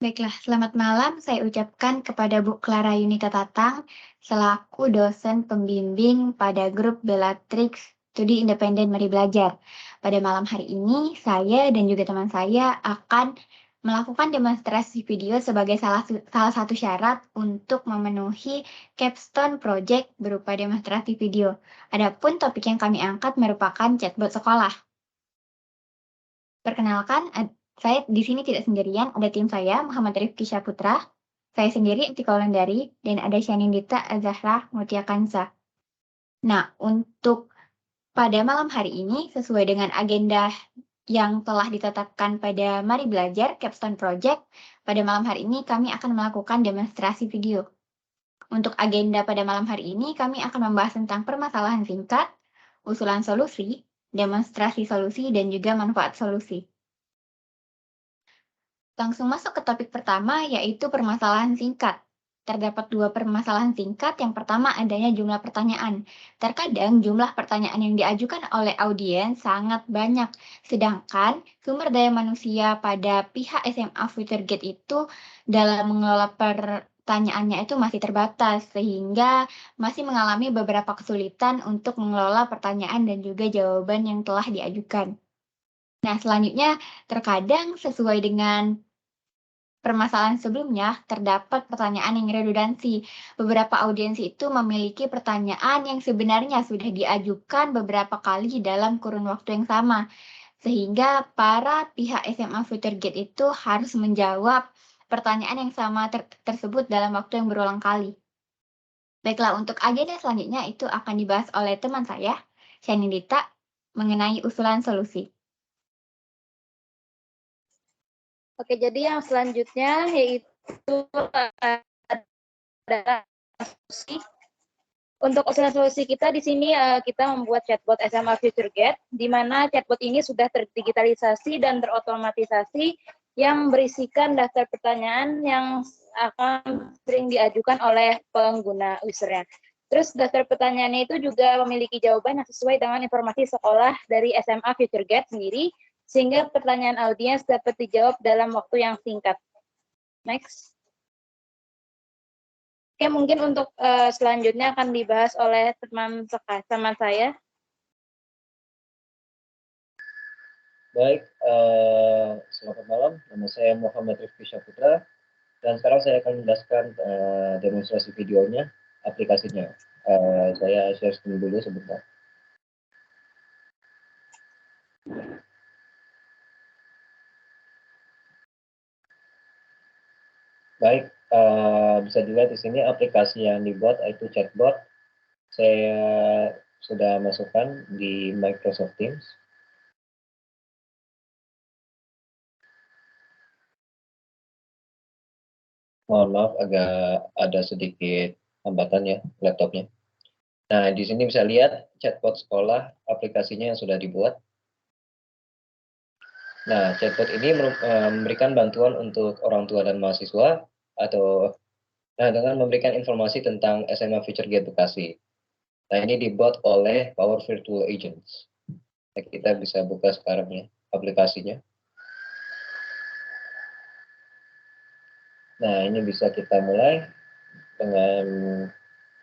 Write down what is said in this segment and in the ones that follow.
Baiklah, selamat malam saya ucapkan kepada Bu Clara Yunita Tatang, selaku dosen pembimbing pada grup Bellatrix Studi Independen Mari Belajar. Pada malam hari ini, saya dan juga teman saya akan melakukan demonstrasi video sebagai salah satu syarat untuk memenuhi capstone project berupa demonstrasi video. Adapun topik yang kami angkat merupakan chatbot sekolah. Perkenalkan, saya di sini tidak sendirian, ada tim saya, Muhammad Rifki Syaputra, saya sendiri Intika Wulandari, dan ada Syanindita Azahra Mutia Kansa. Nah, untuk pada malam hari ini, sesuai dengan agenda yang telah ditetapkan pada Mari Belajar Capstone Project, pada malam hari ini kami akan melakukan demonstrasi video. Untuk agenda pada malam hari ini, kami akan membahas tentang permasalahan singkat, usulan solusi, demonstrasi solusi, dan juga manfaat solusi. Langsung masuk ke topik pertama, yaitu permasalahan singkat. Terdapat dua permasalahan singkat. Yang pertama adanya jumlah pertanyaan. Terkadang jumlah pertanyaan yang diajukan oleh audiens sangat banyak, sedangkan sumber daya manusia pada pihak SMA Futuregate itu dalam mengelola pertanyaannya itu masih terbatas, sehingga masih mengalami beberapa kesulitan untuk mengelola pertanyaan dan juga jawaban yang telah diajukan. Nah, selanjutnya terkadang sesuai dengan permasalahan sebelumnya, terdapat pertanyaan yang redundansi. Beberapa audiens itu memiliki pertanyaan yang sebenarnya sudah diajukan beberapa kali dalam kurun waktu yang sama, sehingga para pihak SMA Futuregate itu harus menjawab pertanyaan yang sama tersebut dalam waktu yang berulang kali. Baiklah, untuk agenda selanjutnya itu akan dibahas oleh teman saya, Syanindita, mengenai usulan solusi. Oke, jadi yang selanjutnya yaitu adalah solusi. Untuk usulan solusi kita di sini kita membuat chatbot SMA Futuregate, di mana chatbot ini sudah terdigitalisasi dan terotomatisasi yang berisikan daftar pertanyaan yang akan sering diajukan oleh pengguna usernya. Terus daftar pertanyaannya itu juga memiliki jawaban yang sesuai dengan informasi sekolah dari SMA Futuregate sendiri, sehingga pertanyaan audiens dapat dijawab dalam waktu yang singkat. Next. Oke, mungkin untuk selanjutnya akan dibahas oleh teman saya. Baik, selamat malam. Nama saya Muhammad Rifki Syaputra, dan sekarang saya akan menjelaskan demonstrasi videonya, aplikasinya. Saya share screen dulu sebentar. Baik, bisa dilihat di sini aplikasi yang dibuat yaitu chatbot. Saya sudah masukkan di Microsoft Teams. Mohon maaf, agak ada sedikit hambatan ya laptopnya. Nah, di sini bisa lihat chatbot sekolah aplikasinya yang sudah dibuat. Nah, chatbot ini memberikan bantuan untuk orang tua dan mahasiswa dengan memberikan informasi tentang SMA Futuregate Bekasi. Nah, ini dibuat oleh Power Virtual Agents. Nah, kita bisa buka sekarang ya aplikasinya. Nah, ini bisa kita mulai dengan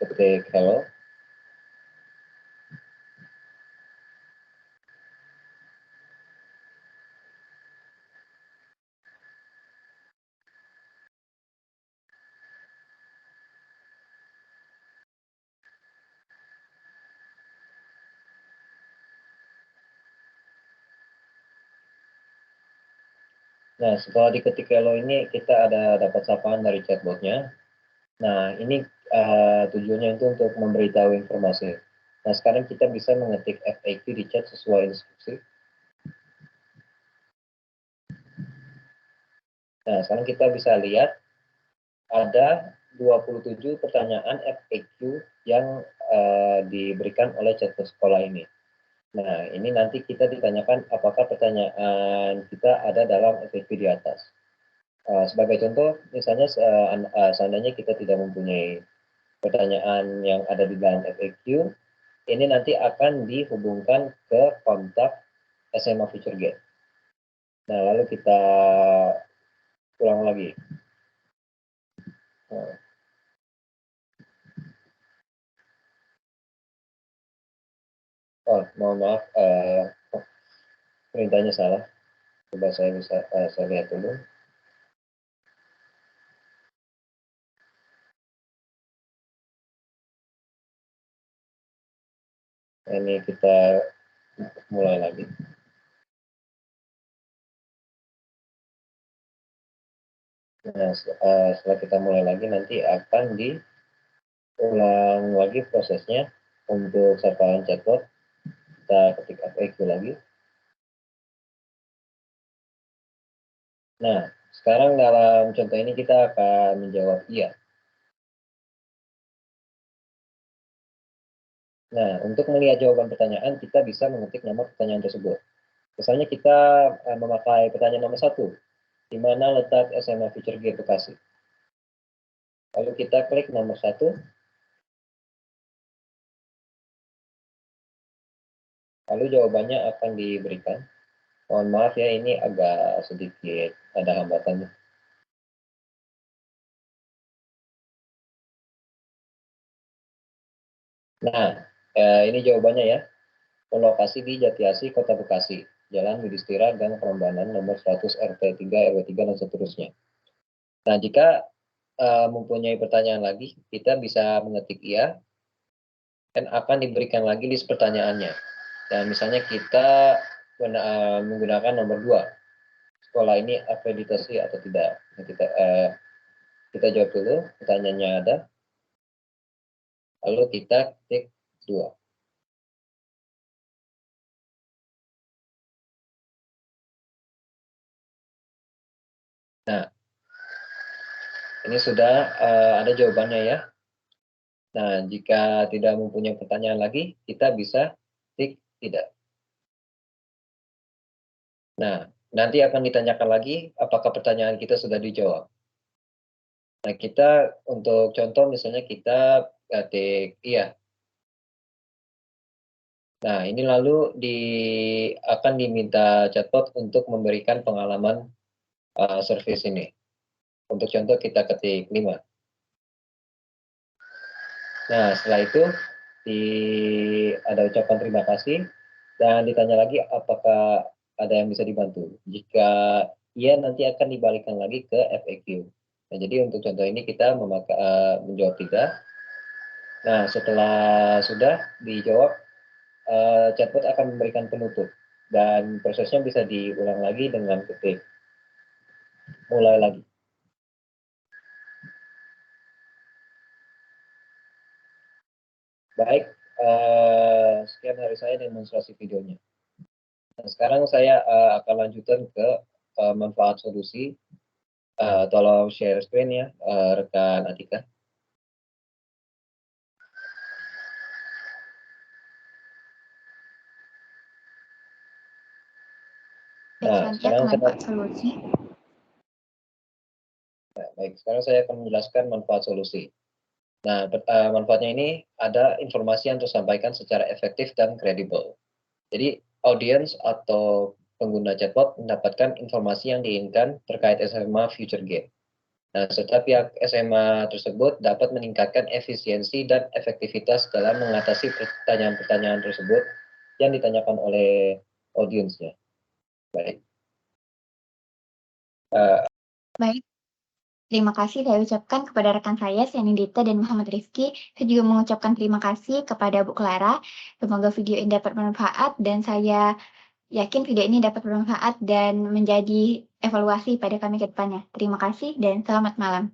ketik hello. Nah, setelah diketik hello ini, kita dapat sapaan dari chatbotnya. Nah, ini tujuannya itu untuk memberitahu informasi. Nah, sekarang kita bisa mengetik FAQ di chat sesuai instruksi. Nah, sekarang kita bisa lihat ada 27 pertanyaan FAQ yang diberikan oleh chatbot sekolah ini. Nah, ini nanti kita ditanyakan apakah pertanyaan kita ada dalam FAQ di atas. Sebagai contoh, misalnya seandainya kita tidak mempunyai pertanyaan yang ada di dalam FAQ, ini nanti akan dihubungkan ke kontak SMA Futuregate. Nah, lalu kita ulang lagi. Oh, mohon maaf, perintahnya salah. Coba saya lihat dulu. Ini kita mulai lagi. Nah, setelah kita mulai lagi, nanti akan diulang lagi prosesnya untuk sapaan chatbot. Kita ketik FAQ lagi. Nah, sekarang dalam contoh ini kita akan menjawab iya. Nah, untuk melihat jawaban pertanyaan, kita bisa mengetik nomor pertanyaan tersebut. Misalnya kita memakai pertanyaan nomor 1, di mana letak SMA Future Gate Bekasi. Lalu kita klik nomor 1. Lalu jawabannya akan diberikan. Mohon maaf ya, ini agak sedikit ada hambatannya. Nah, ini jawabannya ya. Lokasi di Jatiasi, Kota Bekasi. Jalan Yudhistira, Gang Prambanan, nomor 100 RT 3, RW 3, dan seterusnya. Nah, jika mempunyai pertanyaan lagi, kita bisa mengetik iya, dan akan diberikan lagi list pertanyaannya. Dan misalnya kita menggunakan nomor 2, sekolah ini akreditasi atau tidak. Nah, kita jawab dulu, pertanyaannya ada, lalu kita klik 2. Nah, ini sudah ada jawabannya ya. Nah, jika tidak mempunyai pertanyaan lagi, kita bisa klik tidak. Nah, nanti akan ditanyakan lagi apakah pertanyaan kita sudah dijawab. Nah, kita untuk contoh misalnya kita ketik iya. Nah, ini lalu akan diminta chatbot untuk memberikan pengalaman service ini. Untuk contoh kita ketik 5. Nah, setelah itu ada ucapan terima kasih dan ditanya lagi apakah ada yang bisa dibantu. Jika iya, nanti akan dibalikan lagi ke FAQ. Nah, jadi untuk contoh ini kita menjawab tidak. Nah, setelah sudah dijawab, chatbot akan memberikan penutup dan prosesnya bisa diulang lagi dengan ketik mulai lagi. Baik, sekian dari saya demonstrasi videonya. Nah, sekarang saya akan lanjutkan ke manfaat solusi. Tolong share screen ya, rekan Atika. Nah, sekarang manfaat solusi. Baik, sekarang saya akan menjelaskan manfaat solusi. Nah, manfaatnya ini ada informasi yang tersampaikan secara efektif dan kredibel. Jadi, audiens atau pengguna chatbot mendapatkan informasi yang diinginkan terkait SMA Future Gate. Nah, serta pihak SMA tersebut dapat meningkatkan efisiensi dan efektivitas dalam mengatasi pertanyaan-pertanyaan tersebut yang ditanyakan oleh audiensnya. Baik. Baik. Terima kasih saya ucapkan kepada rekan saya, Sianindita dan Muhammad Rifki. Saya juga mengucapkan terima kasih kepada Bu Clara. Semoga video ini dapat bermanfaat dan saya yakin video ini dapat bermanfaat dan menjadi evaluasi pada kami ke depannya. Terima kasih dan selamat malam.